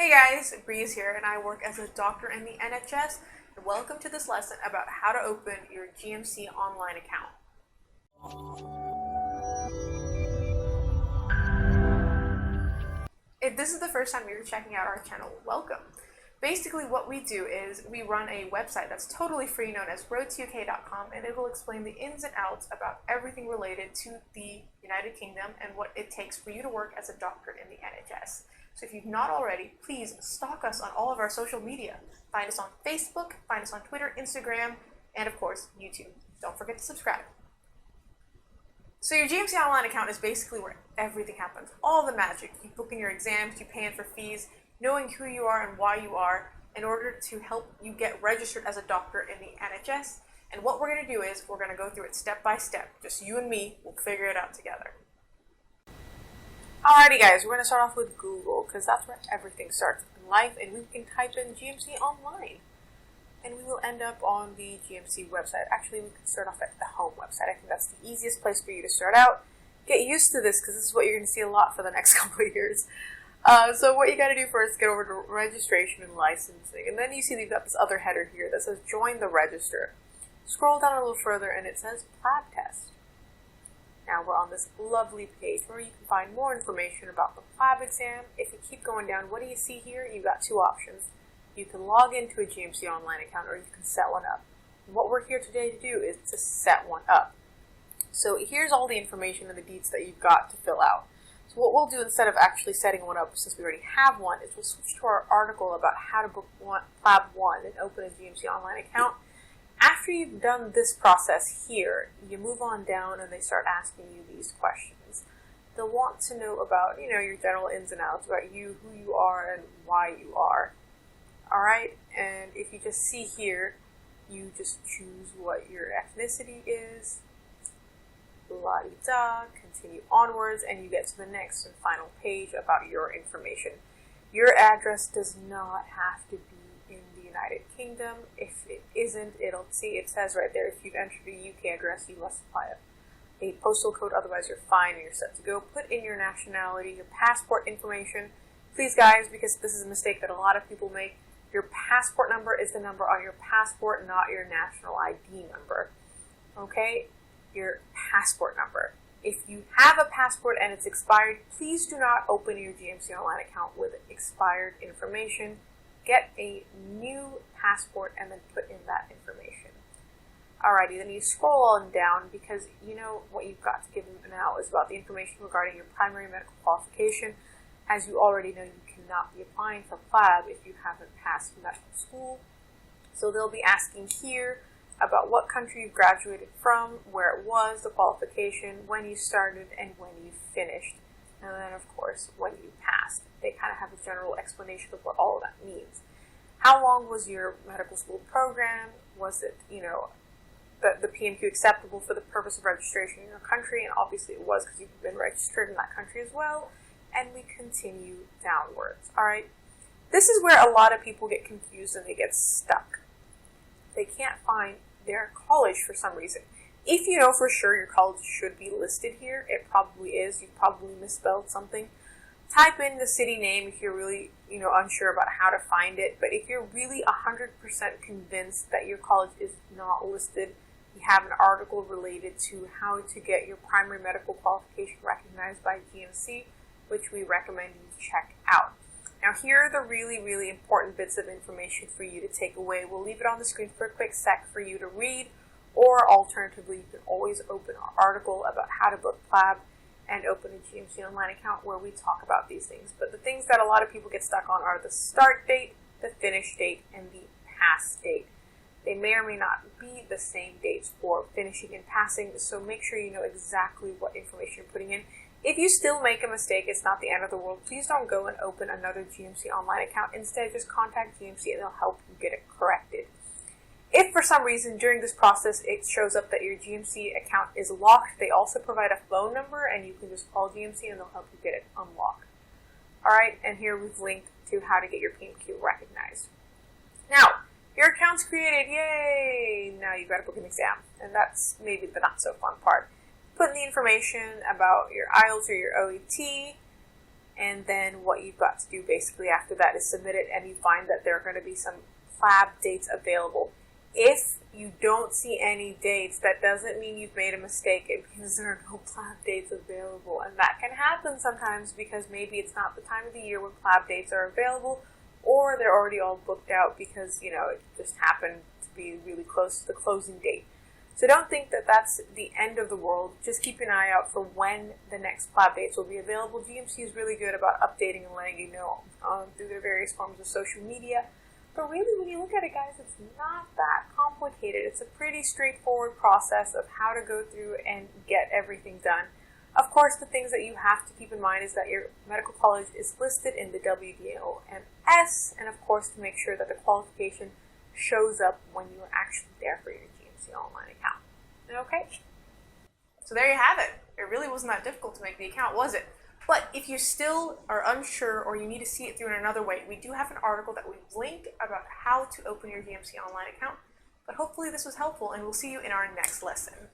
Hey guys, Breeze here, and I work as a doctor in the NHS. And welcome to this lesson about how to open your GMC online account. If this is the first time you're checking out our channel, welcome. Basically, what we do is we run a website that's totally free known as roadtok.com, and it will explain the ins and outs about everything related to the United Kingdom and what it takes for you to work as a doctor in the NHS. So if you've not already, please stalk us on all of our social media. Find us on Facebook, find us on Twitter, Instagram, and of course, YouTube. Don't forget to subscribe. So your GMC Online account is basically where everything happens. All the magic. You book in your exams, you pay in for fees, knowing who you are and why you are in order to help you get registered as a doctor in the NHS. And what we're going to do is we're going to go through it step by step. Just you and me, we'll figure it out together. Alrighty guys, we're going to start off with Google because that's where everything starts in life, and we can type in GMC Online and we will end up on the GMC website. Actually, we can start off at the home website. I think that's the easiest place for you to start out. Get used to this because this is what you're going to see a lot for the next couple of years. So what you got to do first, get over to registration and licensing, and then you see that you've got this other header here that says join the register. Scroll down a little further and it says PLAB test. Now we're on this lovely page where you can find more information about the PLAB exam. If you keep going down, what do you see here? You've got two options. You can log into a GMC Online account or you can set one up. And what we're here today to do is to set one up. So here's all the information and the deeds that you've got to fill out. So what we'll do instead of actually setting one up, since we already have one, is we'll switch to our article about how to book PLAB 1 and open a GMC Online account. After you've done this process here, you move on down and they start asking you these questions. They'll want to know about, your general ins and outs, about you, who you are, and why you are. Alright, and if you just see here, you just choose what your ethnicity is, la-di-da, continue onwards, and you get to the next and final page about your information. Your address does not have to be in the United Kingdom. If it isn't, it says right there, if you've entered a UK address, you must supply a postal code, otherwise you're fine and you're set to go. Put in your nationality, your passport information. Please guys, because this is a mistake that a lot of people make, your passport number is the number on your passport, not your national ID number. Okay? Your passport number. If you have a passport and it's expired, please do not open your GMC Online account with expired information. Get a new passport and then put in that information. Alrighty, then you scroll on down because what you've got to give them now is about the information regarding your primary medical qualification. As you already know, you cannot be applying for PLAB if you haven't passed medical school. So they'll be asking here about what country you graduated from, where it was, the qualification, when you started, and when you finished. And then, of course, when you passed. They kind of have a general explanation of what all of that means. How long was your medical school program? Was it, the PMQ acceptable for the purpose of registration in your country? And obviously it was because you've been registered in that country as well. And we continue downwards. Alright? This is where a lot of people get confused and they get stuck. They can't find their college for some reason. If you know for sure your college should be listed here, it probably is. You probably misspelled something. Type in the city name if you're really, unsure about how to find it. But if you're really 100% convinced that your college is not listed, we have an article related to how to get your primary medical qualification recognized by GMC, which we recommend you check out. Now here are the really, really important bits of information for you to take away. We'll leave it on the screen for a quick sec for you to read. Or alternatively, you can always open our article about how to book PLAB and open a GMC Online account where we talk about these things. But the things that a lot of people get stuck on are the start date, the finish date, and the pass date. They may or may not be the same dates for finishing and passing, so make sure you know exactly what information you're putting in. If you still make a mistake, it's not the end of the world. Please don't go and open another GMC Online account. Instead, just contact GMC and they'll help you get it corrected. If for some reason during this process it shows up that your GMC account is locked, they also provide a phone number and you can just call GMC and they'll help you get it unlocked. Alright, and here we've linked to how to get your PMQ recognized. Now, your account's created, yay! Now you've got to book an exam, and that's maybe the not so fun part. Put in the information about your IELTS or your OET, and then what you've got to do basically after that is submit it, and you find that there are going to be some PLAB dates available. If you don't see any dates, that doesn't mean you've made a mistake. It means there are no PLAB dates available, and that can happen sometimes because maybe it's not the time of the year when PLAB dates are available, or they're already all booked out because, it just happened to be really close to the closing date. So don't think that that's the end of the world. Just keep an eye out for when the next PLAB dates will be available. GMC is really good about updating and letting you know through their various forms of social media. But really, when you look at it, guys, it's not that complicated. It's a pretty straightforward process of how to go through and get everything done. Of course, the things that you have to keep in mind is that your medical college is listed in the WDOMS, and of course, to make sure that the qualification shows up when you are actually there for your GMC Online account. Okay? So there you have it. It really wasn't that difficult to make the account, was it? But if you still are unsure or you need to see it through in another way, we do have an article that we link about how to open your GMC Online account. But hopefully this was helpful, and we'll see you in our next lesson.